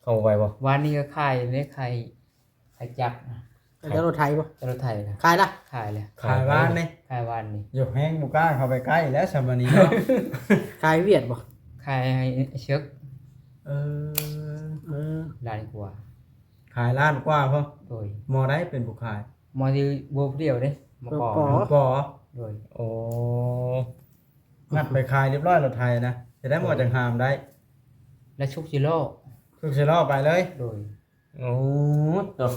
เข้าไปบ่วันนี้ก็ขายได้ขายจักรนะ จะรถไทยปะ จะรถไถนะ ขายละ ขายเลย ขายบ้านนี่ ขายวันนี้ อยู่แห้งบ่กล้าเข้าไปใกล้แล้วสมัยนี้เนาะ ขายเวียดปะ ขายให้เช็ค เออ ล้านกว่า ขายล้านกว่าพ่อ โดย มอได้เป็นผู้ขาย มอที่บวกเดียวเด้มาปอ ปอ โดย โอ้งัดไปขายเรียบร้อยรถไทยนะจะได้หมดจังหามได้ และชุกจิโร่ ทุกเชลล์ไปเลย โดย โอ้ตก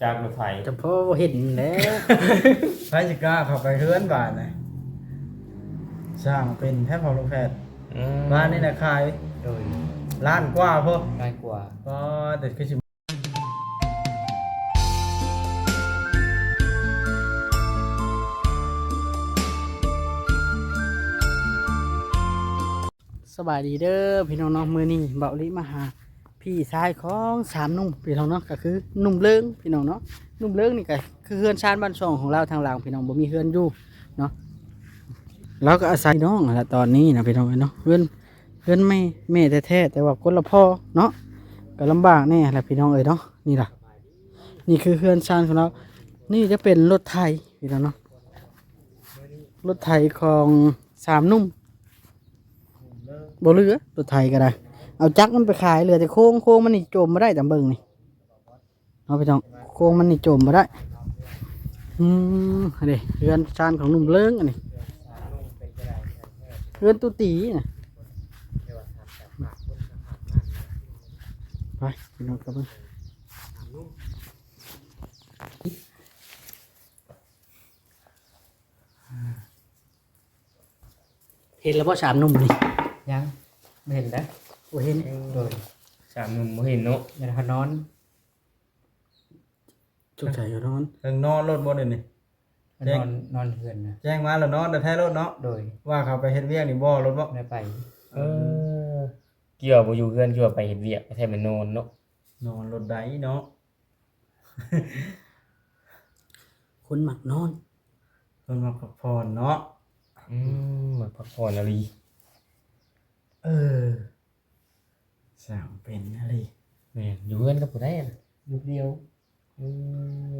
จากรถไทย จะพอเห็นแล้ว ไพสิกล้าเข้าไปเฮือนบ้านนะสร้างเป็นแทบพอลูกแพทย์บ้านนี่นะขาย โดย ล้านกว่าพ่อ ล้านกว่า ก็แต่คือสิ สบายดีเด้อพี่น้องเนาะมื้อนี้เบาลิมาหาพี่ชายของสามหนุ่มพี่น้องเนาะก็คือหนุ่มเลิงพี่น้องเนาะหนุ่มเลิงนี่ก็คือเฮือนชานบ้านช่องของเราทางหลังพี่น้องบ่มีเฮือนอยู่เนาะเราก็อาศัยน้องละตอนนี้นะพี่น้องเนาะเฮือนแม่แท้ๆแต่ว่าคนละพ่อเนาะก็ลำบากแน่แหละพี่น้องเอ้ยเนาะนี่ล่ะนี่คือเฮือนชานของเรานี่จะเป็นรถไถพี่น้องเนาะรถไถของสามหนุ่ม บ่เหลือรถไถก็ได้เอาจักรมันไปขายเหลือแต่โค้งมันนี่โจมมาได้ตามเบิ่งนี่เอาไปจ้องโค้งมันนี่โจมมาได้อันนี้เรือนชานของหนุ่มเลิ้งอันนี้เรือนตุตีน่ะไปพี่น้องกับเบิ่งเห็นแล้วบ่สามหนุ่มนี่ ยังไม่เห็นนะ บ่เห็น โดย สามหนุ่มบ่เห็นเนาะ ยันเขานอน จุดใจอยู่นอน เพิ่งนอนรถบ่ได้นี่ นอนเถื่อนนะ แจ้งมาแล้วเนาะแต่แท้รถเนาะ โดย ว่าเขาไปเฮ็ดเวียกนี่บ่รถบ่ ได้ไป เกี่ยวบ่อยู่เพื่อนเกี่ยวไปเฮ็ดเวียกแท้มันนอนเนาะ นอนรถใดเนาะ คนหมักนอน เพิ่นมาพักผ่อนเนาะ มาพักผ่อนอะไร เออสร้างเป็นอะไร แม่นอยู่เพื่อนกับผู้ใดน่ะ ลูกเดียว อืม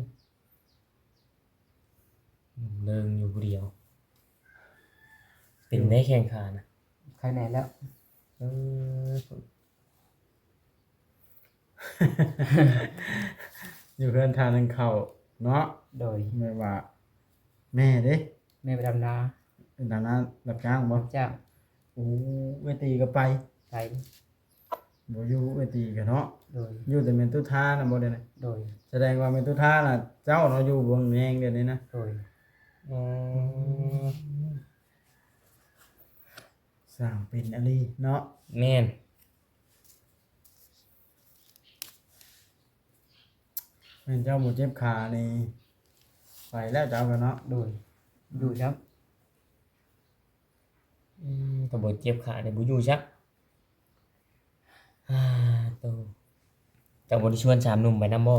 เดินอยู่ผู้เดียว เป็นได้แข่งขานะ ใครไหนแล้ว เออ อยู่เพื่อนทานนึงเข้าเนาะ โดย ไม่ว่า แม่เด้ แม่ไปดำนา เป็นทางนั้นรับจ้างบ่ รับจ้าง โอ้เวทีก็ไป ไป บ่อยู่เวทีก็เนาะ โดย อยู่แต่เมนตุท่าน่ะบ่ได้นะ โดย แสดงว่าเมนตุท่าน่ะเจ้าเนาะอยู่วงแยงเดี๋ยวนี้นะ โดย อืม สร้างเป็นอะไรเนาะ แม่น แม่นเจ้าบ่เจ็บขานี่ไปแล้วเจ้าก็เนาะ โดยดูครับ ก็บ่เจ็บขาได้บ่อยู่ซักโตแต่บ่ได้ชวนสามหนุ่มไปนำบ่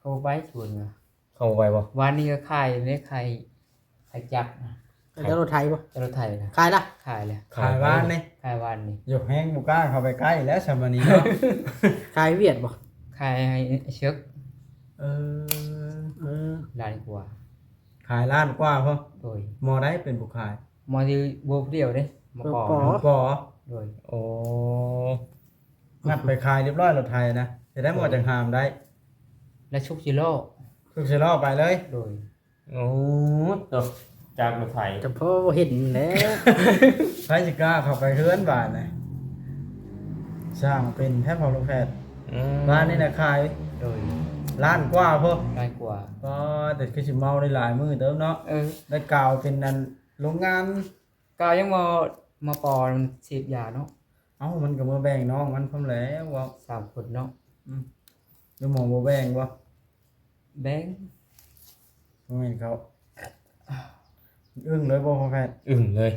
เขาไปชวนมา เข้าไปบ่ วันนี้ก็ขายได้ขายจักรนะ จะรถไทยปะ จะรถไถนะ ขายละ ขายเลย ขายบ้านนี่ ขายวันนี้ อยู่แห้งบ่กล้าเข้าไปใกล้แล้วสมัยนี้เนาะ ขายเวียดปะ ขายให้เช็ค เออ ล้านกว่า ขายล้านกว่าพ่อ โดย มอได้เป็นผู้ขาย มอที่บวกเดียวเด้มาปอ ปอ โดย โอ้ งัดไปขายเรียบร้อยรถไทยนะจะได้หมดจังหามได้ และชุกจิโร่ ทุกเชลล์ไปเลย โดย โอ้ตกจากรถไถ จะพอเห็นแล้ว ไพสิกล้าเข้าไปเฮือนบ้านนะสร้างเป็นแทบพอลูกแพทย์บ้านนี่นะขาย โดย ล้านกว่าพ่อ ล้านกว่า ก็แต่คือสิเมาได้หลายมือเติมเนาะ ได้กล่าวเป็นนันโรงงาน ก็ยังมาปอมันฉีดยาเนาะ เอ้ามันก็มาแบ่งน้องมันพร้อมแล้วว่า 3 คนเนาะ ดูหมองบ่แบ่งบ่ แบงค์ บ่แม่นเขาอึ้งเลยบ่พ่อแพทย์ อึ้งเลย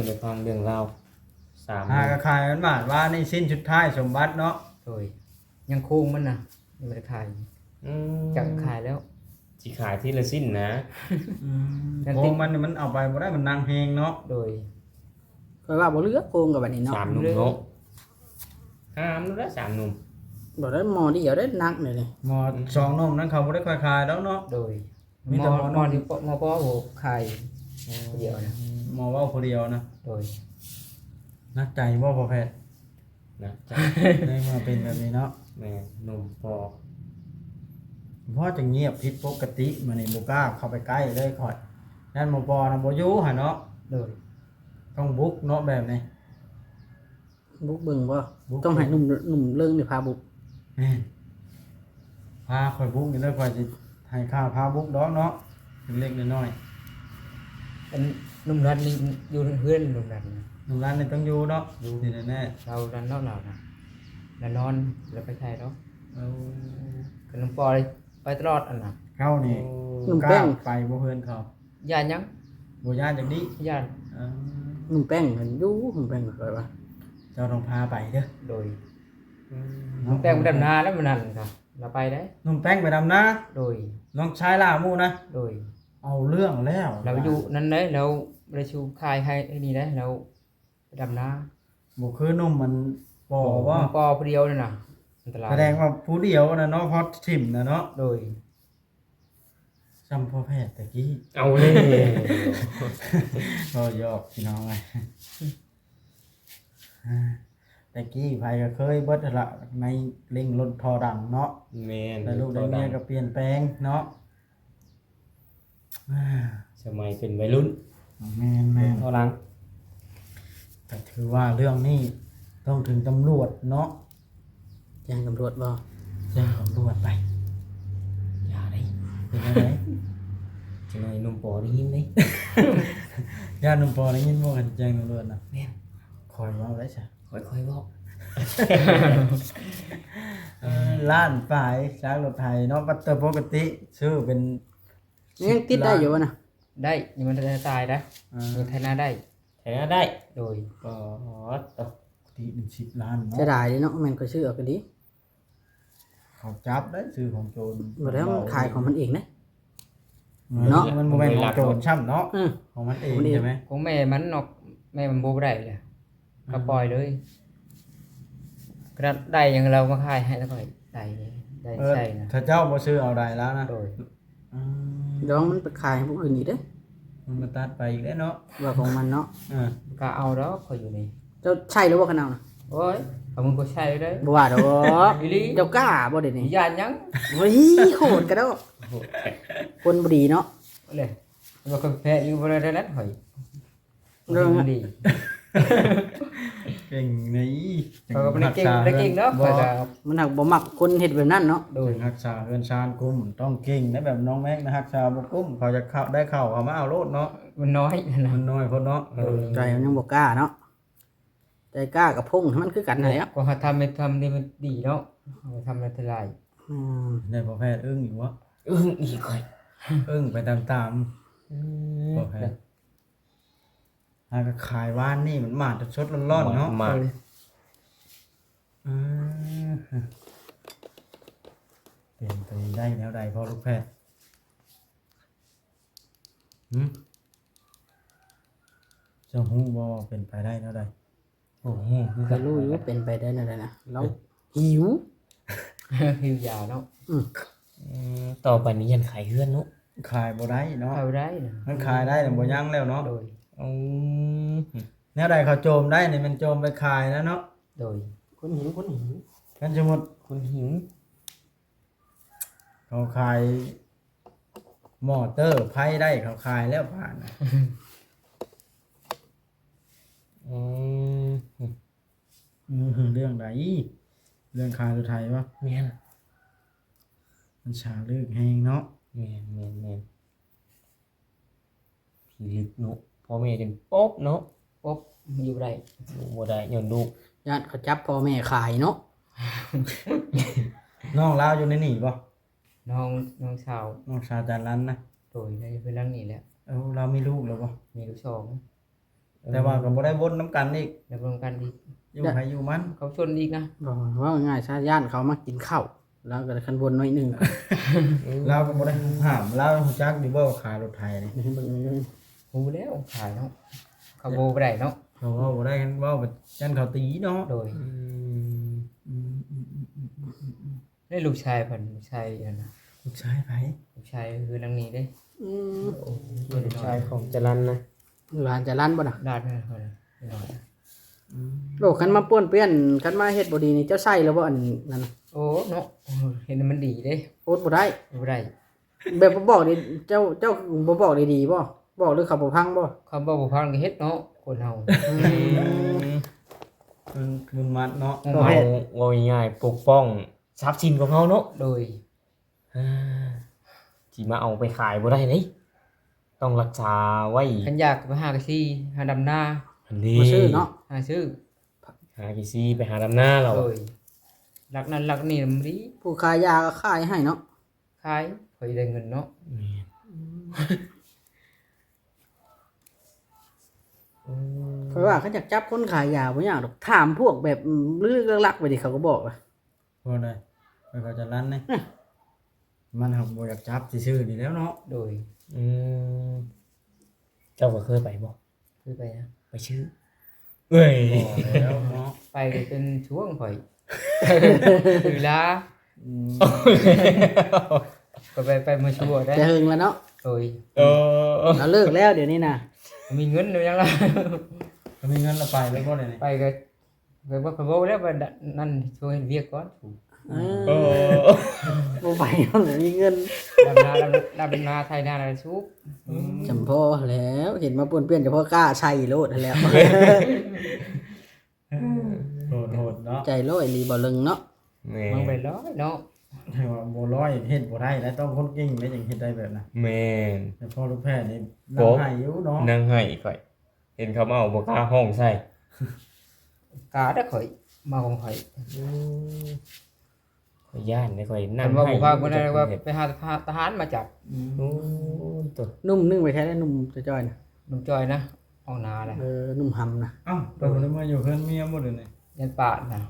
ได้ฟังเรื่องราวสาม หากระขายมันบาทว่านี่สิ้นสุดท้ายสมบัติเนาะ โดยยังโค้งมันน่ะยังไม่ได้ขายจักขายแล้ว สิขายที่ละสิ้นนะ นั่น โค ติ งมันนี่มันเอาไปบ่ได้มันนางแฮงเนาะ โดย คอยว่าบ่เหลือโกงกับแบบนี้เนาะ สามหนุ่มเนาะ ห้ามนู้นละ3หนุ่ม บ่ได้หมอเดียวได้นักเลยนี่ หมอสองนมนั้นเขาบ่ได้ค่อยคายแล้วเนาะ โดย มี หม แต่ อ หมอ หมอที่หมอปอโหไข่เดียวนะ หมอเว้าผู้เดียวนะ โดย นักใจบ่พอแพทย์ นะจ้ะ ในเมื่อเป็นแบบนี้เนาะ แม่หนุ่มพอ พ่อจะเงียบผิดปกติมื้อนี้บ่กล้าเข้าไปใกล้เลยข่อยนั่นหมอปอนะบ่อยู่หั่นเนาะ โดย ต้องบุกเนาะแบบนี้ บุกเบิ่งบ่ บุก ต้องให้หนุ่มเรื่องนี่พาบุก แม่นพาข่อยบุกนี่เด้อข่อยสิให้ข้าวพาบุกดอกเนาะเล็กๆน้อย อันนุ่มรันนี่อยู่เพื่อนนุ่มรันนะ ๆหนุ่มร้านนี่ต้องอยู่เนาะนี่แน่ เรารันเล่าเรานะแล้วนอนแล้วไปใช่เนาะ ๆเอา กับน้องปอยไปตลอดอันน่ะ เข้านี่ หนุ่ม กล้า แป้ง ไปบ่เพิ่นเขา ย่านยัง บ่ย่านจังนี้ ย่าน หนุ่มแป้งเห็นอยู่หนุ่มแป้งก็ว่า เจ้าต้องพาไปเด้อ โดยน้องแป้งไปดำนาแล้วมันนั่นครับเราไปได้ หนุ่มแป้งไปดำนา โดย น้องชายล่าหมู่นะ โดย เอาเรื่องแล้ว เราอยู่นั่นได้เราไปชูคายให้นี่ได้เราไปดำนา บ่คือหนุ่มมันบ่ว่า น้องปอผู้เดียวนี่น่ะอันตราย แสดงว่าผู้เดียวนะเนาะฮอตทิมนะเนาะ โดย จำพ่อแพทย์ตะกี้ เอาเลย ก็ยอกพี่น้องไงตะกี้ไผก็เคยเบิดละในเล่งรถทอดังเนาะ แม่น แต่ลูกได้เมียก็เปลี่ยนแปลงเนาะ สมัยเป็นวัยรุ่น แม่นแม่น เท่าหลัง แต่ถือว่าเรื่องนี้ต้องถึงตำรวจเนาะ แจ้งตำรวจบ่ แจ้งตำรวจไป อย่าได้ เป็นยังไง จังไดหนุ่มปอได้ยินได้ ญาติหนุ่มปอได้ยินบ่กันแจ้งตำรวจนะ แม่น คอยเว่าได้จ้ะ ค่อยๆบอก ล้านฝ่ายช้างรถไทยเนาะปัตเตอร์ปกติชื่อเป็น ยังติดได้อยู่วะนะ ได้ยังมันจะตายได้ อ่า ยังไทยนาได้ ใช้ได้ โดย ก็ตก ปกติเป็น10 ล้านเนาะ จะได้เด้เนาะแม่นก็ชื่อเอาก็ดี เขาจับได้ชื่อของโจร บ่ได้มันขายของมันเองนะ เนาะ เนาะ มันบ่แม่นของโจรช่ำเนาะ อือ ของมันเอง ของมันเอง ใช่ไหม ของแม่มันนอกแม่มันโบบ่ได้เลยก็ปล่อยเลยกระได้ยังเรามาขายให้แล้วก็ได้ได้ เออ ใช่นะ ถ้าเจ้าบ่ซื้อเอาได้แล้วนะ โดย อืม ดองมันไปขายให้ผู้อื่นอีกเด้ มันมาตัดไปอีกแล้วเนาะ ว่าของมันเนาะ อ่า ก็เอาแล้วคอยอยู่นี่ เจ้าใช่หรือว่าขนาวน่ะ โอ้ยเอามึงก็ใช่เลย บ่ว่าดอก อีหลี เจ้ากล้าบ่เดี๋ยวนี้ ยานยัง เฮ้ยโหดกระโดดคนบ่ดีเนาะ เลยมันก็แพ้อยู่บ่ได้แล้วหอย เรื่องอะ ดี เก่งนี่ เขาก็บ่ได้เก่งได้เก่งเนาะ บ่ ก็จะ มันหักบ่มักคนเฮ็ดแบบนั้นเนาะ โดย รักษาเฮือนชานกุ้มต้องเก่งนะแบบน้องแม็กนะรักษาบ่กุ้มเขาจะเข้าได้เข้าเอามาเอาโลดเนาะ มันน้อยนะ มันน้อยคนเนาะ ใจมันยังบ่กล้าเนาะใจกล้ากับพุ่งให้มันคือกันนั่นแหละ ก็หาทำไม่ทำนี่มันดีเนาะเอาทำอะไรทลาย อืม ได้พอแพทย์อึ้งอีกวะ อีกค่อย อึ้งไปตามๆพอแพทย์หาก็ขายว่านนี่มันมาสดๆร้อนๆเนาะ มา อืมเป็นไปได้แนวใดพอลูกแพทย์หืมเจะฮู้บ่ว่าเป็นไปได้แนวใด โอ้โห ก็รู้อยู่ว่าเป็นไปได้นั่นแหละนะเราหิว หิวยาเนาะ ต่อไปนี้ยันขายเฮือนนุ ขายบ่ได้เนาะ เอาได้นะ มันขายได้แต่บ่ยั้งแล้วเนาะ โดย อืม แนวใดเขาโจมได้นี่มันโจมไปขายแล้วเนาะ โดย คนหิวคนหิว กันสมมุติ คุณหิว เขาขายมอเตอร์ไพ่ได้เขาขายแล้วผ่านน่ะ อืม เรื่องใดเรื่องขายรถไทยวะ แม่น มันชาลึกแฮงเนาะ แม่นผีลึกเนาะพ่อแม่จนป๊อบเนาะ ปุ๊บอยู่ได้ บ่ได้ย้อนลูก ญาติเขาจับพ่อแม่ขายเนาะ น้องลาวอยู่ในนี่บ่ น้องสาว น้องชาวจานรันนะ โดยได้เพื่อนร่างนี่แหละ เอ้าเรามีลูกแล้วบ่ มีลูกสอง แต่ว่าก็บ่ได้วนน้ำกันอีก แล้วรวมกันอีก อยู่ไผอยู่มัน เขาชนอีกนะ บอกว่าง่ายๆชาญาติเขามากินข้าวแล้วก็คันบนหน่อยหนึง เราก็บ่ได้ห้ามเราฮู้จักอยู่บ่ว่าขายรถไทยนี่ เบิ่ง หูแล้วขายเนาะเขาโบไปได้เนาะ เขาว่าบ่ได้กันว่าจันเขาตีเนาะ โดย อืม ได้ลูกชายเพิ่นลูกชายนั่นน่ะ ลูกชายไผ ลูกชายคือนังนี้เด้ อืม ตัวน้อ ชาย ยของจรันนะ หลานจะลั่นบ่น่ะ ๆดาดเพิ่นน้อย โลกคันมาป้วนเปี้ยนคันมาเฮ็ดบ่ดีนี่เจ้าใส่แล้วบ่อันนั้นน่ะ โอ้เนาะเห็นมันดีเด้ โอดบ่ได้ บ่ได้ แบบบ่บอกดิเจ้าบ่บอกดีๆบ่บอกหรือเขาบ่พังบ่ คำบ่ฟังก็เฮ็ดเนาะคนเฮา มันมัดเนาะ ประเภท เอาง่ายๆปกป้องทรัพย์สินของเฮาเนาะ โดย อ่าสิมาเอาไปขายบ่ได้เด้ต้องรักษาไว้ คันอยากไปหากะซี่หาดำนา อันนี้ มาซื้อเนาะ หาซื้อ หากี่ซีไปหาดำหน้าเรา โดยรักนั้นรักนี่มันดี ผู้ขายยาก็ขายให้เนาะ ขายข่อยได้เงินเนาะ เพราะว่าเขาอยากจับคนขายยาบ่ยากดอกถามพวกแบบลึกๆลักๆไปดิเขาก็บอกว่า บ่ได้ไปเขาจะลั่นนี่มันหักบ่อยากจับซื่อๆนี่แล้วเนาะ โดย อืมเจ้าก็เคยไปบ่ คือไปนะ ไปชื่อเอ้ย บ่แล้วเนาะ ไปก็เป็นช่วงข่อยเวลา อืม ก็ไปมาชั่วได้ แต่เฮิงแล้วเนาะ โดย เออ เราเลิกแล้วเดี๋ยวนี้นะ มีเงินอยู่ยังล่ะ ก็มีเงินละไปแล้วบ่ได้นี่ ไปก็ไปบ่ไปบ่แล้วไปนั่นช่วยเวียกก่อน เอ เอ อ อ บ่ไปเอาเลยมีเงิน ดำนาไทยนาอะไรชุบ จำพ่อแล้วเห็นมาป้วนเปี้ยนเฉพาะกล้าใช้โลดแล้ว โหดๆเนาะ ใจร้อยลีบ่ลึงเนาะ แม่ มันไปร้อยเนาะ ให้ว่าบ่ร้อยเฮ็ดบ่ได้แล้วต้องคนเก่งได้จังเฮ็ดได้แบบนั้น แม่น แต่พอลูกแพทย์นี่ โกะ นำให้อยู่เนาะ นั่งให้ข่อยเห็นเขามาเอาบ่กล้าห้องใส่ กาได้ข่อยมาของข่อย ข่อยย่านไม่ข่อยนั่ คั ง นว่า ให้ บ่พาบ่ได้ว่าไปหาทหารมาจับ โอ้ตัว นุ่มนึ่งไปแท้ได้นุ่มจะจ้อยนะ ลุงจอยนะห้องนาแหละ นุ่มหำนะ เอ้าตอนนี้มาอยู่เพิ่นเมียหมดเลยนี่ ยันปาดนะ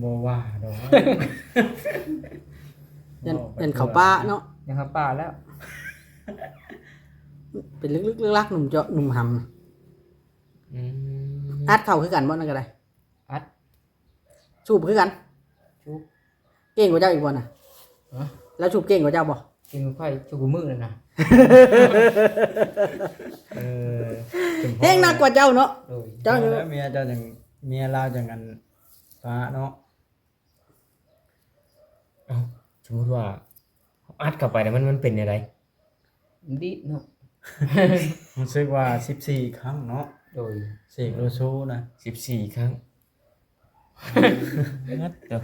บ่ว่าดอก ยันเขาป้าเนาะ ยังครับปาดแล้ว เป็นลึกๆลักๆหนุ่มเจาะหนุ่มห อืม ำอัดเข้าคือกันบ่นั่นก็ได้ อัด สูบคือกัน ชุบ เก่งกว่าเจ้าอีกบ่น่ะ ฮะ แล้วสูบเก่งกว่าเจ้าบ่ กินไข่ชุบมือเลยนะ เออ เก่งหนักกว่าเจ้าเนาะ โดย เจ้า แล้วเมียเจ้าจังเมียลาวจังกันป้าเนาะ เอ้าสมมุติว่าอัดเข้าไปแล้วมันเป็นอะไร มันดีเนาะ รู้สึกว่า14ครั้งเนาะ โดย เสกโลโซนะ 14 ครั้งงัดเดี๋ยว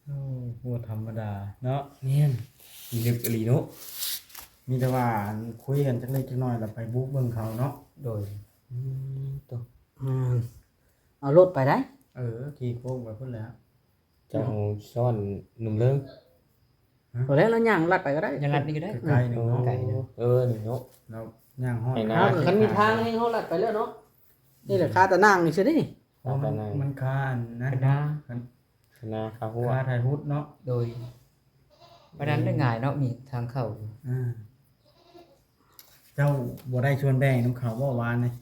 โอ้บ่ธรรมดาเนาะ แม่นลึกอีหลีเนาะ มีแต่ว่าคุยกันจักเล็กจักน้อยแล้วไปบุกเบิ่งเขาเนาะ โดย ตัว เอารถไปได้ ขี่โค้งไปพุ่นแล้ว เจ้าซ่อนหนุ่มเลิง พอแล้วเราย่างลัดไปก็ได้ ยันรัดนี่ก็ได้ ไกลๆหนึงเนาะ ไกลเนาะ เออนี่เนาะ แล้วย่างห้อย ให้ นะ นะ เอาคันมีทางให้เขาลัดไปแล้วเนาะนี่แหละคาตะนั่งนี่ซื่อนี่ เพราะมันคานนะ คณะ คณะคาหัว คาไทยพุทธเนาะ โดยประนั้นได้ง่ายเนาะมีทางเข้า เจ้าบ่ได้ชวนแบ่งน้ำเขาบ่วานนี่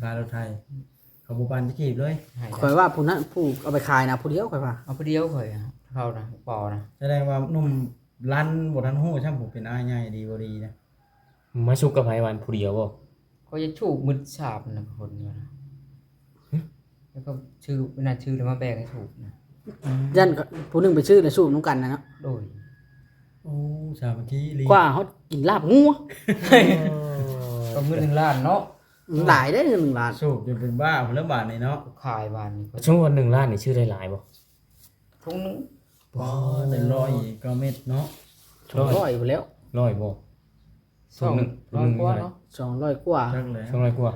คารถไทยเขาบ่ปานจะขีบเลย ให้ ข่อยว่าผู้นั้นผู้เอาไปขายนะผู้เดียวข่อยว่า เอาผู้เดียวข่อยอะเข้านะปอนะ แสดงว่านุ่มลั่นบ่ทันฮู้ช่างผมเป็นอ้ายใหญ่ดีบ่ดีนะ มาชุกกับไผวันผู้เดียวบ่ เขาจะชูกมือฉาบนะคนเดียวนะแล้วก็ชื่อเวลาชื่อแล้วมาแบ่งให้ถูกนะ ยันผู้หนึงไปซื้อแล้วสูบน้ำกันนะเนาะ โดย โอ้สามัคคีลี กว่าเขากินลาบงัว ก็มือ1 ล้านเนาะ หลายได้อเงิน1 ล้าน สูบจนเป็นบ้าพุ่นแล้วบาดนี่เนาะ ขายบานนี่ก็ ช่วงวัน1 ล้านนี่ชื่อได้หลายบ่ ทุ่งนึง บ่ได้100กว่าเม็ดเนาะ 200ไปแล้ว ร้อยบ่ สองร้อยกว่าเนาะ 200กว่า จักแล้ว 200กว่า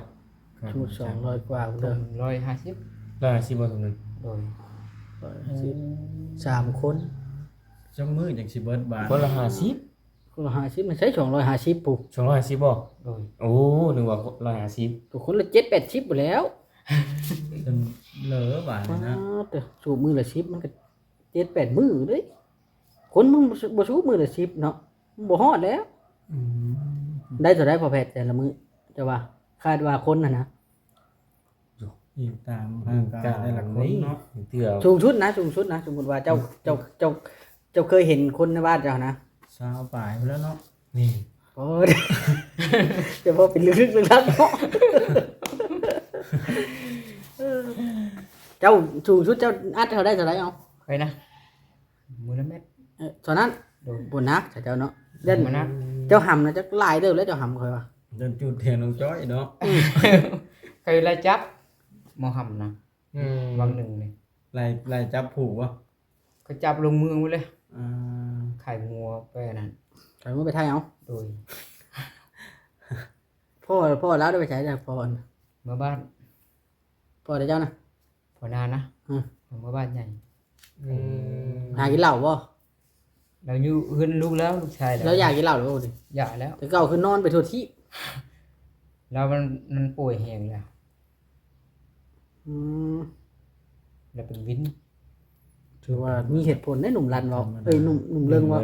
สมมุติ200กว่า ตร เด้อง 150 150บ่ตรงนึง โดย 3คน จังมือจังสิเบิดบาท คนละ50 คนละ50มันใช้250ปุ๊บ 250บ่ โดย โอ้นึกว่า150 ทุกคนละ7-80ไปแล้ว จนเหลือบาทนี่นะ แต่สูบมือละ10มันก็7-8มื้อเด้ยคนมึงบ่สูบมือละ10เนาะบ่ฮอดแล้ว ได้เท่าใดพอแพทย์แต่ละมื้อจะว่าคาดว่าคนน่ะนะ อีกตามร่างกายแต่ละคนเนาะ เถื่อ สูงชุดนะสูงชุดนะสมมุติว่าเจ้าเคยเห็นคนในบ้านเจ้านะ สาวปลายไปแล้วเนาะ นี่ โอ้ยจะพอเป็นลึกๆลึกลับเนาะเจ้าสูงชุดเจ้าอัดเท่าได้เท่าไรเอา เคยนะมือละเม็ด ตอนนั้น โดน บนนักเจ้าเนาะเล่น มานะ เจ้าหำนะเจ้าลายเด้อแล้วเจ้าหำคอยว่า จนจุดเทียนน้องจ้อยเนาะ เคยไล่จับหมอหำนะ อืม วันหนึ่งนี่ ไล่จับผูกวะ ก็จับลงเมืองไปเลย อ่า ไข่งัวไปอันนั้น ใส่มือไปไทยเอา โดย พ่อแล้วได้ไปใช้แต่พ่อ เมื่อบ้าน พ่อได้เจ้านะ พอนานนะ อืม เมื่อบ้านใหญ่ อืม หากินเหล้าบ่ เราอยู่เฮือนลูกแล้วลูกชาย แล้วอยากกินเหล้าหรือเปล่าดิ อย่าแล้ว แต่เก่าคือนอนไปทั่วที่ เรามันป่วยแหงแล้ว อืม เราเป็นวิน ถือว่ามีเหตุผลได้หนุ่มรันเว้าเอ้ยหนุ่มเรื่องว่า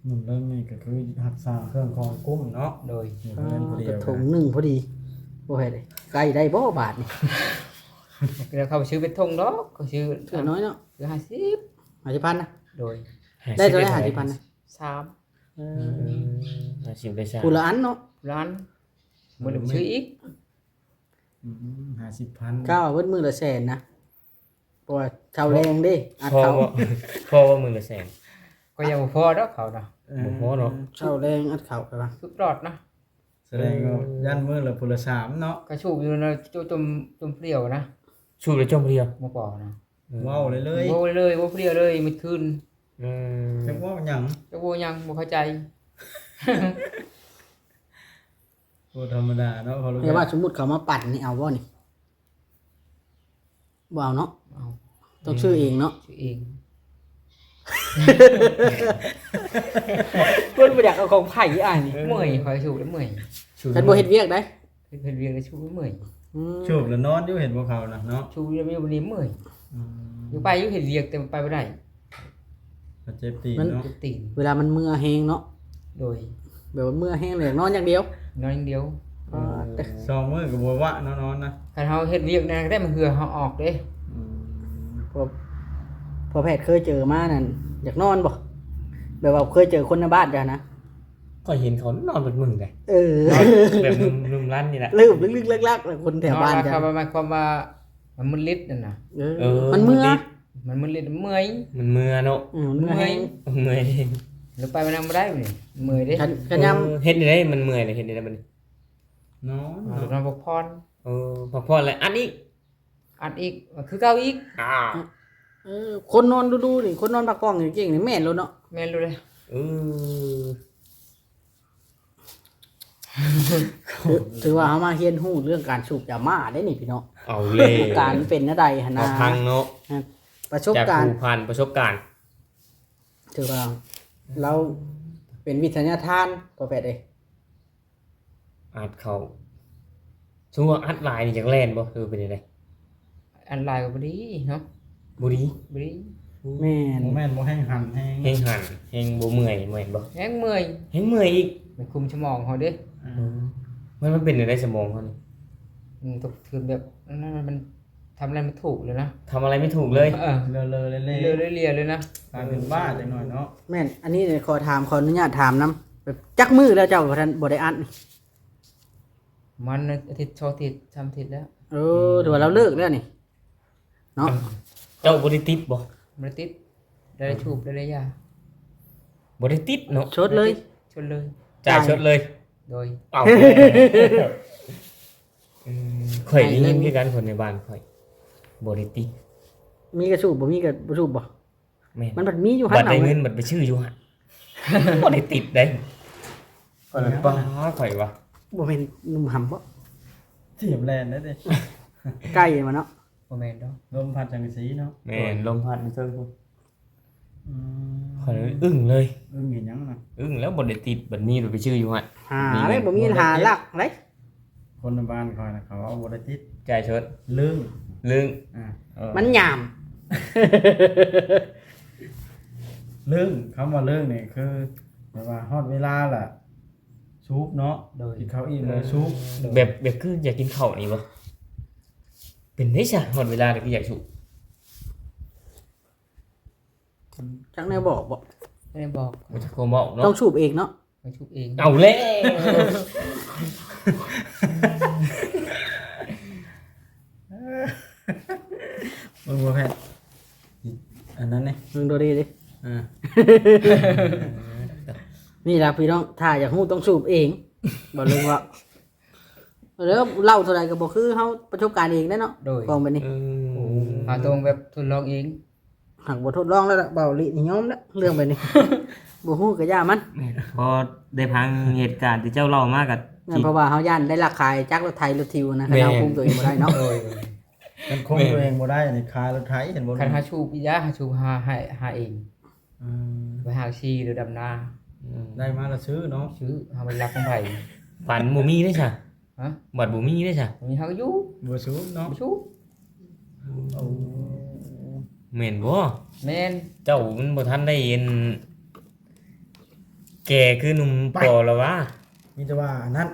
หนุ่มเรื่องนี้ก็คือหักษาเครื่องคองกุ้มเนาะ โดย อยู่เพื่อนคนเดี ก ย ระ ว ถงหนึ่งพอดีบ่ให้ได้ไกลได้บ่บาทนี่ เราเข้าไปซื้อเป็นทงดอกก็ซื้อ เถื่อน้อยเนาะ ซื้อ50,000นะ โดย ได้เท่าไหร่50,000นะ 3 เอ อื อ ม50ได้ใช่ ผู้ละอันเนาะ ร้านมือหนึ่งซื้ออีก 50,000 ก้าวเบิดมือละแสนนะเพราะว่าชาวแรงเด้อัด พอ เขา ว่าพอว่ามือละแสน ก็ยังบ่พอดอกเขานะ บ่พอเนาะ ชาวแรงอัดเขาไปว่า ทุกรอดนะ แสดงว่ายันมือละพุละ3เนาะ กระชูบอยู่นะจมเปรี้ยวนะ ชูเลยจมเดียว มาปอนะ เว้าเลยเลย โว้เลยว่าเปรี้ยวเลยมันคืน อืม จักว่าหยัง จะโวยังบ่เข้าใจ บ่ธรรมดาเนาะพอรู้ เดี๋ยวว่าสมมุติเขามาปั่นนี่เอาบ่นี่บ่เอาเนาะ เอา ต้องชื่อเองเนาะ ซื้อเอง เพิ่นบ่อยากเอาของไผอ่านนี่ เมื่อยคอยชูแล้วเมื่อย ชู กันบ่เฮ็ดเวียกได้ เพิ่นเรียนแล้วชูเมื่อย ชูบแล้วนอนอยู่เห็นบ่เขานะเนาะ ชูแล้วมีวันนี้เมื่อย อืม อยู่ไปอยู่เห็นเรียกแต่ไปบ่ได้ ก็เจ็บตีนเนาะ เจ็บตีน เวลามันเมื่อแฮงเนาะ โดย แบบว่าเมื่อแห้งเลยนอนอย่างเดียวน อนอย่างเดียว สองมื้อก็บ่วะนอนๆนะ คันเฮาเฮ็ดเรียกนะได้มันเหือเฮาออกเด้ อืม พอแพทย์เคยเจอมานั่นอยากนอนบ่แบบว่าเคยเจอคนในบ้านจ้ะนะ ก็เห็นเขานอนเป็นมึงไง เออ แบบนุ่มๆลั่นนี่แหละ ลืมลึกๆลักๆเลยคนแถวบ้าน นอน จ้ะ ครับหมายความว่ามันมึนฤทธิ์นั่นน่ะ เออมันเมื่อ มันมึนฤทธิ์เมื่อย มันเมื่อเนาะ มันเมื่อแห้ง เมื่อย หรือไปมันนำบ่ได้นี่เมื่อยเด้ กันย เฮ็ดได้มันเมื่อยเลยเฮ็ดได้มัน นอน หรือนอนพักผ่อน พักผ่อนเลยอันนี้ อัดอีกคือเก่าอีก คนนอนดูๆนี่คนนอนพักผ่อนเก่งๆนี่แม่นแล้วเนาะ แม่นรู้เลย เออ ถือว่าเฮามาเรียนรู้เรื่องการสูบยาม่าได้นี่พี่น้อง เอาเลย การเป็นอะไรหั่น เอา นะ พังเนาะ ประสบ จาก การ ผู ณ์ พันประสบการณ์ ถือว่าเราเป็นวิทยาทานพอแพทย์เอ้ย อัดเขาสมมุติว่าอัดลายนี่จักแล่นบ่คือเป็นจังได๋ อันลายก็บ่ดีเนาะ บ่ดี บ่ดี แม่น บ่แม่นบ่แห้งหันแห้ง แฮงหันแฮงบ่เมื่อยบ่เห็นบ่ แฮงเมื่อย แฮงเมื่อยอีก มันคุมสมองเฮาเด้ มันเป็นอยู่ในสมองเขานี่ ตกถือแบบนั้นมันทำอะไรไม่ถูกเลยนะ ทำอะไรไม่ถูกเลย เออ เลอะๆเละ เลียเลยนะ ๆกลายเป็นบ้าจังหน่อยเนาะ แม่นอันนี้เนี่ยขออนุญาตถามนํแบบจักมือแล้วเจ้าบ่ทันบ่ได้อัดนี่ มันอาทิตย์2อาทิตย์3อาทิตย์แล้ว ถือว่าเราเลิกแล้วนี่เนาะ เจ้าบ่ได้ติดบ่ มันติดได้ชูบได้ยา บ่ได้ติดเนาะ ชดเลย ชนเลย จ่ายชดเลย โดย เอ้าข่อยได้ยินคือกันคนในบ้านข่อยบ่ได้ติด มีกระสูบบ่มีกระบ่สูบบ่ แม่น มันบัดมีอยู่หั่ บั น ตรได้ เอา เงินบัตรไปชื่ออยู่หั่นบ่ได้ติดได้ข่อยป้าข่อยวะ บ่เป็นหนุ่มหำบ่ ถีบแลนได้เด้ ใกล้มาเนาะ บ่แม่นดอก ลมพัดจังสีเนาะ แม่นลมพัดไปเทิงพุ่น อืม ข่อยเลยอึ้งเลย เห็นหยังน่ะ อึ้งแล้วบ่ได้ติดบัตรนี้บัตรไปชื่ออยู่หั่น หาได้บ่มีหาลักได้ คนในบ้านคอยนะเขาเอาบ่ได้ติด จ่ายชด ลึง ลึง อ่า มันหยาม ลึงคำว่าลึงนี่คือแปลว่าฮอดเวลาล่ะซุปเนาะ โดย กินข้าวอิ่มเลยซุป แบบคืออยากกินข้าวนี่บ่ เป็นได้ซะหมดเวลาเดี๋ยวพี่อยากสูบ จักแนวบอกบ่ ไม่ได้บอก บ่จะโคบอก ต้อ เนาะ งสูบเองเนาะ ไปชุบเอง เอาแล้ว มึงบ่แพทย์อันนั้นนี่ มึงดูดีดิ อ่า นี่ล่ะพี่น้องถ้าอยากฮู้ต้องสูบเองบ่ลืมว่าแล้วเล่าเท่าไหร่ก็บ่คือเฮาประสบการณ์เองได้เนาะ โดย กองไปนี่ หาตรงแบบทดลองเอง หักบ่ทดลองแล้วล่ะเบาลินี่ยอมแล้วเรื่องไปนี่ บ่ฮู้ก็ย่ามัน พอได้พังเหตุการณ์ที่เจ้าเล่ามากับ นั่นเพราะว่าเฮาย่านได้ราคาจักรถไทยรถทิวนะคันเฮาคุมตัวเองบ่ได้เนาะ โดย มันคงตัวเองบ่ได้นี่ขายรถไถเห็นบ่ คันหาชูปิยะหาชูหาเอง อืม ไปหาชีหรือดำนา ได้มาแล้วซื้อเนาะ ซื้อหาไปรักของไผ่ ฝันบ่มีได้ซะ ฮะ บัดบ่มีได้ซะ มีเฮาอยู่ บ่ซื้อเนาะ ไปชู แม่นบ่ แม่น เจ้ามันบ่ทันได้เห็นแก่คือหนุ่มปอแล้ววะ มีแต่ว่าอันนั้น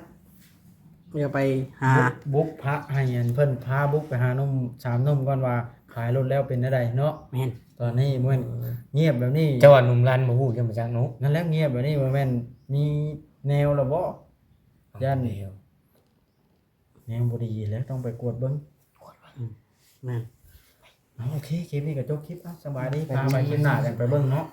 อย่าไปหา บุกพระให้อันเพิ่นพาบุกไปหานุ่มสามนุ่มก่อนว่าขายรถแล้วเป็นได้เนาะ แม่น ตอนนี้บ่แม่นเงียบแบบนี้ เจ้าว่าหนุ่มรันบ่ฮู้จังบ่จักเนาะ นั่นแหละเงียบแบบนี้บ่แม่นมีแนวแล้วบ่ย่าน แล้ว แนวบ่ดีแล้วต้องไปกวดเบิ่ง แม่น โอเคคลิปนี้ก็จบคลิปอ่ะสบายดีพาไปคลิปหน้ากันไปเบิ่งเนาะ